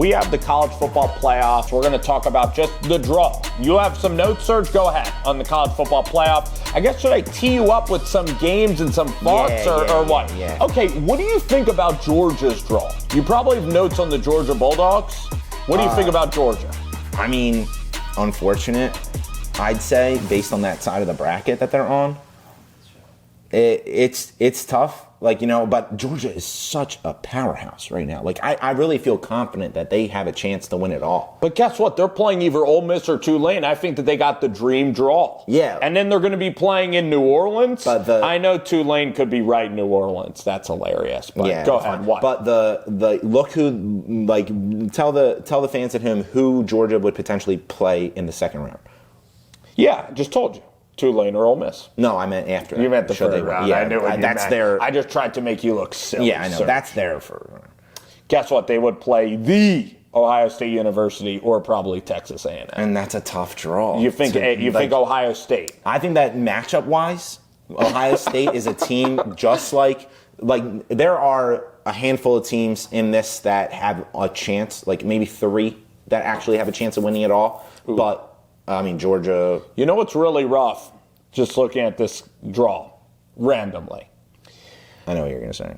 We have the college football playoffs. We're going to talk about just the draw. You have some notes, Serge? Go ahead on the college football playoff. I guess, should I tee you up with some games and some thoughts or what? Yeah. Okay, what do you think about Georgia's draw? You probably have notes on the Georgia Bulldogs. What do you think about Georgia? I mean, unfortunate, I'd say, based on that side of the bracket that they're on. It's tough, but Georgia is such a powerhouse right now. I really feel confident that they have a chance to win it all. But guess what? They're playing either Ole Miss or Tulane. I think that they got the dream draw. Yeah. And then they're going to be playing in New Orleans. But I know Tulane could be right in New Orleans. That's hilarious. But yeah, go ahead. What? But the look who, tell the fans at home who Georgia would potentially play in the second round. Yeah, I just told you. Tulane or Ole Miss? No, I meant after. You meant the third round. Yeah, I knew what you that's meant. their. I just tried to make you look silly. Yeah, I know. Sir. That's their for. Guess what? They would play the Ohio State University or probably Texas A&M. And that's a tough draw. You think think Ohio State? I think that matchup wise, Ohio State is a team just like there are a handful of teams in this that have a chance, maybe 3 that actually have a chance of winning it all. Ooh. But I mean, Georgia. You know what's really rough? Just looking at this draw randomly. I know what you're going to say.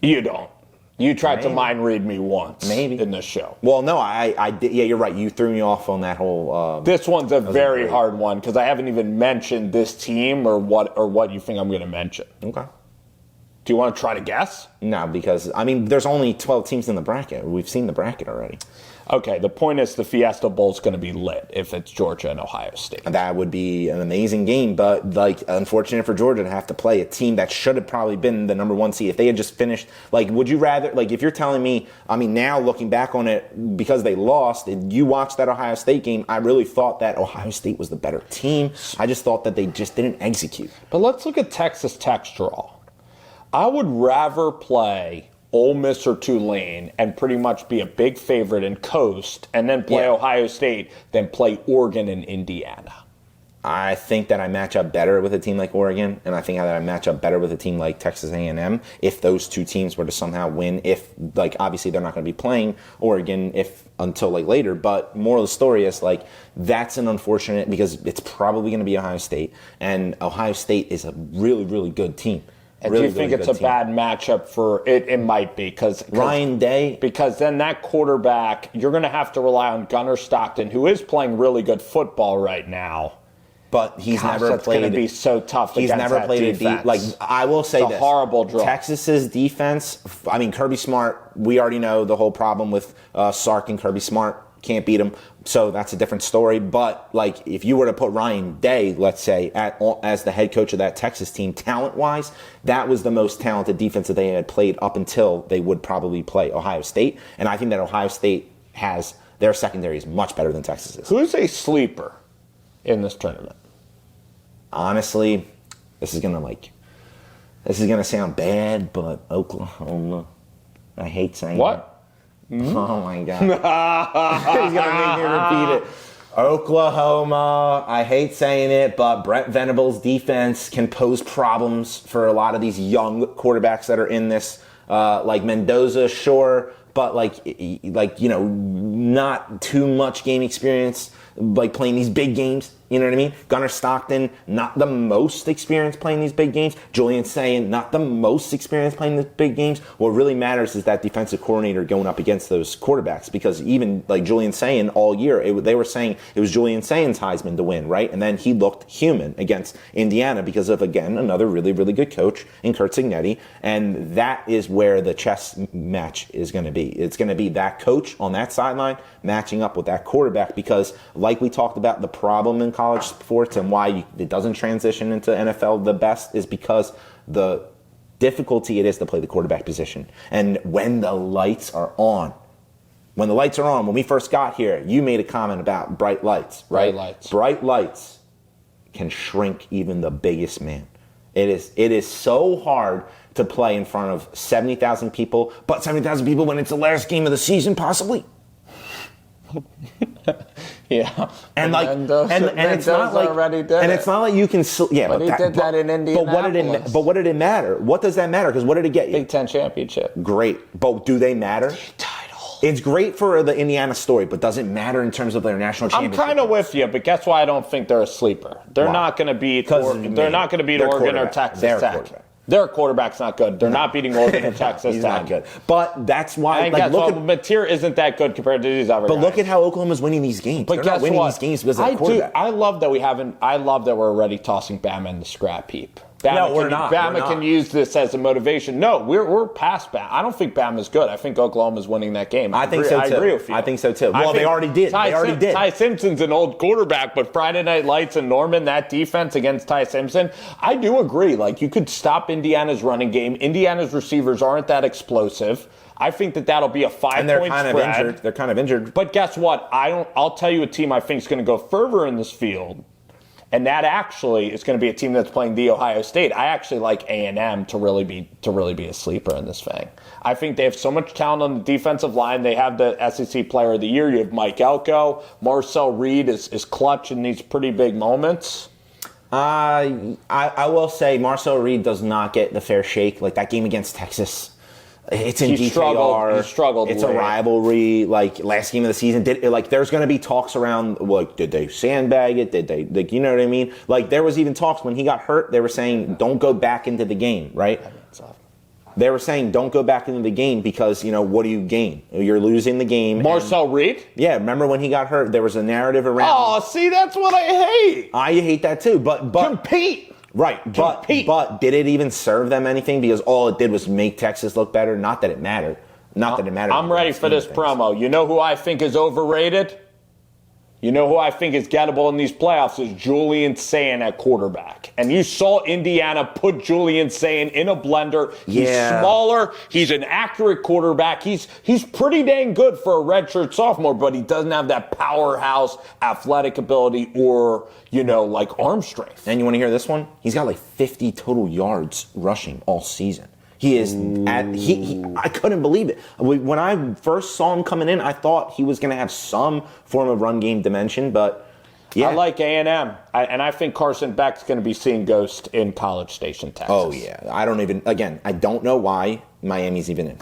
You don't. You tried to mind read me once. Maybe. In this show. Well, no, I did. Yeah, you're right. You threw me off on that whole. This one's a very hard one because I haven't even mentioned this team or what you think I'm going to mention. Okay. Do you want to try to guess? No, because, there's only 12 teams in the bracket. We've seen the bracket already. Okay, the point is the Fiesta Bowl's going to be lit if it's Georgia and Ohio State. That would be an amazing game, but unfortunate for Georgia to have to play a team that should have probably been the number 1 seed. If they had just finished, would you rather, if you're telling me, now looking back on it, because they lost, you watched that Ohio State game, I really thought that Ohio State was the better team. I just thought that they just didn't execute. But let's look at Texas Tech's draw. I would rather play Ole Miss or Tulane and pretty much be a big favorite and coast and then play Ohio State than play Oregon and Indiana. I think that I match up better with a team like Oregon, and I think that I match up better with a team like Texas A&M if those 2 teams were to somehow win. If, obviously they're not going to be playing Oregon until later, but moral of the story is, that's an unfortunate because it's probably going to be Ohio State, and Ohio State is a really, really good team. And do you think it's a bad matchup for it? It might be because Ryan Day. Because then that quarterback, you're going to have to rely on Gunnar Stockton, who is playing really good football right now. But he's never that's played. It's going to be so tough. He's against never that played defense. I will say it's this: a horrible draw. Texas's defense. Kirby Smart. We already know the whole problem with Sark and Kirby Smart. Can't beat him, so that's a different story. But if you were to put Ryan Day, let's say, as the head coach of that Texas team, talent-wise, that was the most talented defense that they had played up until they would probably play Ohio State. And I think that Ohio State has their secondary is much better than Texas's. Who's a sleeper in this tournament? Honestly, this is gonna sound bad, but Oklahoma. I hate saying what. Oh, my God. He's going to make me repeat it. Oklahoma, I hate saying it, but Brent Venables' defense can pose problems for a lot of these young quarterbacks that are in this. Mendoza, sure, but not too much game experience, playing these big games. You know what I mean? Gunnar Stockton, not the most experienced playing these big games. Julian Sayin, not the most experienced playing the big games. What really matters is that defensive coordinator going up against those quarterbacks, because even Julian Sayin all year, they were saying it was Julian Sayin's Heisman to win, right? And then he looked human against Indiana because of, again, another really, really good coach in Kurt Cignetti. And that is where the chess match is going to be. It's going to be that coach on that sideline matching up with that quarterback because, like we talked about, the problem in college sports and why it doesn't transition into NFL the best is because the difficulty it is to play the quarterback position. And when the lights are on, when we first got here, you made a comment about bright lights, right? Bright lights can shrink even the biggest man. It is so hard to play in front of 70,000 people, but 70,000 people when it's the last game of the season, possibly. Yeah, and it's not like already did and it's not like you can. Yeah, but he did that in Indianapolis. But what did it matter? What does that matter? Because what did it get you? Big Ten championship. Great, but do they matter? 3 titles. It's great for the Indiana story, but doesn't matter in terms of their national championship. I'm kind of with you, but guess why I don't think they're a sleeper? They're not going to beat. They're not going to beat Oregon or Texas Tech. Their quarterback's not good. They're not beating Oregon or Texas He's Tech. not good. But that's why. Mateer isn't that good compared to these other guys. But look at how Oklahoma's winning these games. But They're guess not winning what? these games because of the quarterback. I love that we haven't. I love that we're already tossing Bama in the scrap heap. We're not. Bama can use this as a motivation. No, we're past Bama. I don't think Bama's good. I think Oklahoma's winning that game. I think so too. I agree with you. I think so too. Well, they already did. Ty Simpson's an old quarterback, but Friday Night Lights and Norman, that defense against Ty Simpson, I do agree. Like, you could stop Indiana's running game. Indiana's receivers aren't that explosive. I think that'll be a 5-point spread. They're kind of injured. But guess what? I'll tell you a team I think is going to go further in this field. And that actually is going to be a team that's playing the Ohio State. I actually like A&M to really be a sleeper in this thing. I think they have so much talent on the defensive line. They have the SEC Player of the Year. You have Mike Elko. Marcel Reed is clutch in these pretty big moments. I will say Marcel Reed does not get the fair shake. Like that game against Texas. It's in GKR. He struggled. It's a rivalry. Like last game of the season, there's going to be talks around. Like, did they sandbag it? Did they? Like, you know what I mean? Like, there was even talks when he got hurt. They were saying, "Don't go back into the game." Right? They were saying, "Don't go back into the game because what do you gain? You're losing the game." Marcel Reed? Yeah. Remember when he got hurt? There was a narrative around. Oh, see, that's what I hate. I hate that too. But compete. Right, but did it even serve them anything? Because all it did was make Texas look better. Not that it mattered. I'm ready for this promo. You know who I think is overrated? You know who I think is gettable in these playoffs is Julian Sayin at quarterback. And you saw Indiana put Julian Sayin in a blender. He's smaller. He's an accurate quarterback. He's pretty dang good for a redshirt sophomore, but he doesn't have that powerhouse athletic ability or, like arm strength. And you want to hear this one? He's got like 50 total yards rushing all season. He is I couldn't believe it. When I first saw him coming in, I thought he was going to have some form of run game dimension, but yeah. I like A&M, and I think Carson Beck's going to be seeing ghost in College Station, Texas. Oh, yeah. I don't know why Miami's even in.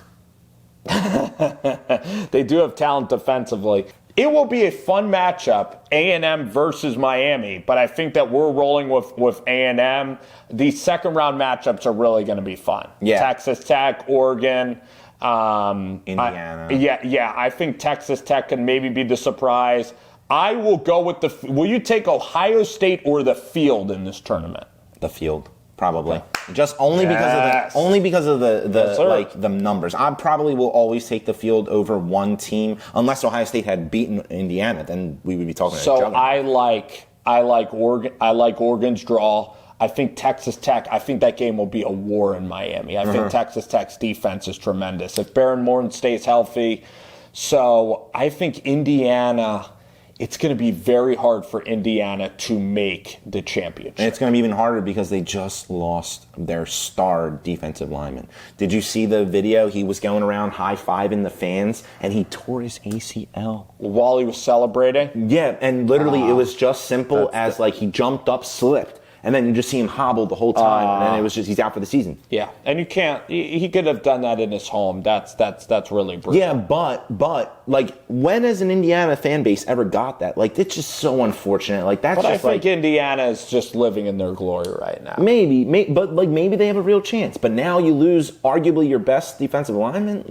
They do have talent defensively. It will be a fun matchup, A&M versus Miami, but I think that we're rolling with A&M. These second-round matchups are really going to be fun. Yeah. Texas Tech, Oregon. Indiana. I think Texas Tech can maybe be the surprise. I will go with will you take Ohio State or the field in this tournament? The field. Probably. Okay. Just only because of the numbers. I probably will always take the field over one team unless Ohio State had beaten Indiana, then we would be talking about So I like Oregon. I like Oregon's draw. I think Texas Tech, I think that game will be a war in Miami. I think Texas Tech's defense is tremendous. If Baron Morton stays healthy. So I think Indiana, it's going to be very hard for Indiana to make the championship. And it's going to be even harder because they just lost their star defensive lineman. Did you see the video? He was going around high-fiving the fans, and he tore his ACL. While he was celebrating? Yeah, and literally it was just simple as he jumped up, slipped. And then you just see him hobble the whole time, and then it was just he's out for the season. Yeah, and you can't. He could have done that in his home. That's really brutal. Yeah, but when has an Indiana fan base ever got that? It's just so unfortunate. But I think Indiana is just living in their glory right now. Maybe they have a real chance. But now you lose arguably your best defensive lineman.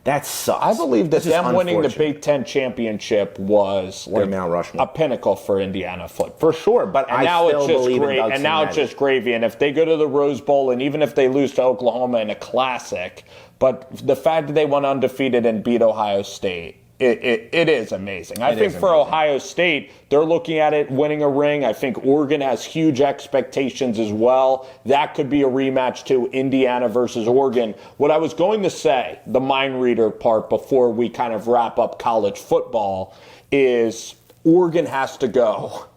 That sucks. I believe that them winning the Big Ten championship was a pinnacle for Indiana football. For sure, but now it's just great. And now it's just gravy. And if they go to the Rose Bowl, and even if they lose to Oklahoma in a classic, but the fact that they went undefeated and beat Ohio State, it is amazing. I think for Ohio State, they're looking at it winning a ring. I think Oregon has huge expectations as well. That could be a rematch to Indiana versus Oregon. What I was going to say, the mind reader part before we kind of wrap up college football, is Oregon has to go.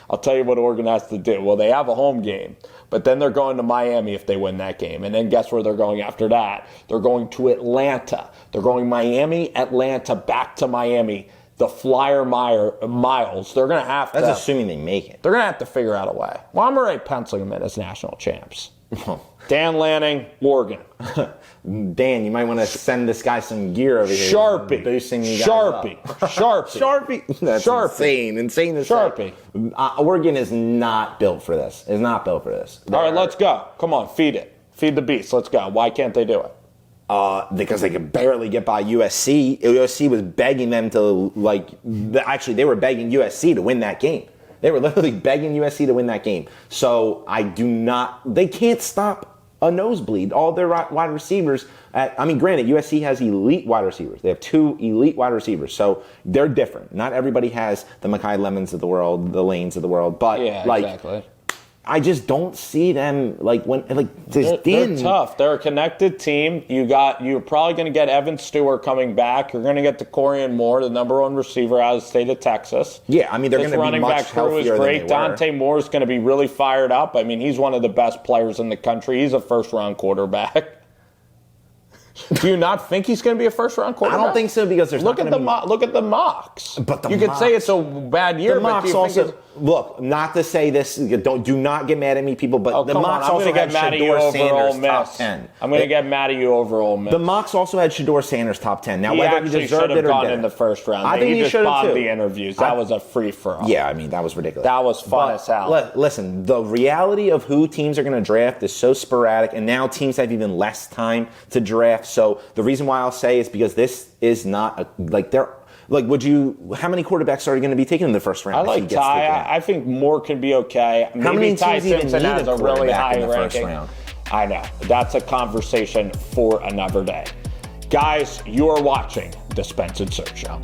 I'll tell you what Oregon has to do. Well, they have a home game, but then they're going to Miami if they win that game. And then guess where they're going after that? They're going to Atlanta. They're going Miami, Atlanta, back to Miami. The Flyer Miles, they're going to have to... That's assuming they make it. They're going to have to figure out a way. Well, I'm already penciling them in as national champs. Dan Lanning, Oregon. Dan, you might want to send this guy some gear over here. Sharpie. Boosting you guys Sharpie. up. Sharpie. Sharpie. That's Sharpie. insane to Sharpie. say. Oregon is not built for this. Is not built for this. All right, let's go. Come on, feed it. Feed the beast. Let's go. Why can't they do it? Because they could barely get by USC. USC was begging them to, actually, they were begging USC to win that game. They were literally begging USC to win that game. So they can't stop a nosebleed. All their wide receivers, granted, USC has elite wide receivers. They have 2 elite wide receivers. So they're different. Not everybody has the Mekhi Lemons of the world, the Lanes of the world. But, exactly. I just don't see them they're tough. They're a connected team. You're probably going to get Evan Stewart coming back. You're going to get Corian Moore, the number 1 receiver out of the state of Texas. Yeah, they're going to be much healthier than they were. Dante Moore's going to be really fired up. He's one of the best players in the country. He's a first-round quarterback. Do you not think he's going to be a first-round quarterback? I don't think so because there's look at the mocks. But you could say it's a bad year. The mocks also look. Not to say this. Do not get mad at me, people. But the mocks also had Shedeur Sanders top 10. I'm going to get mad at you over Ole Miss. The mocks also had Shedeur Sanders top 10. Now whether he deserved it or gone didn't, in the first round. I think he should have too. The interviews. That was a free for all. Yeah, that was ridiculous. That was fun as hell. Listen, the reality of who teams are going to draft is so sporadic, and now teams have even less time to draft. So the reason why I'll say is because this is not how many quarterbacks are you going to be taken in the first round? I like Ty. I think Moore can be okay. How many Ty teams even Simpson need has a a really high in the ranking. first round? I know. That's a conversation for another day. Guys, you are watching the Spence Serg Show.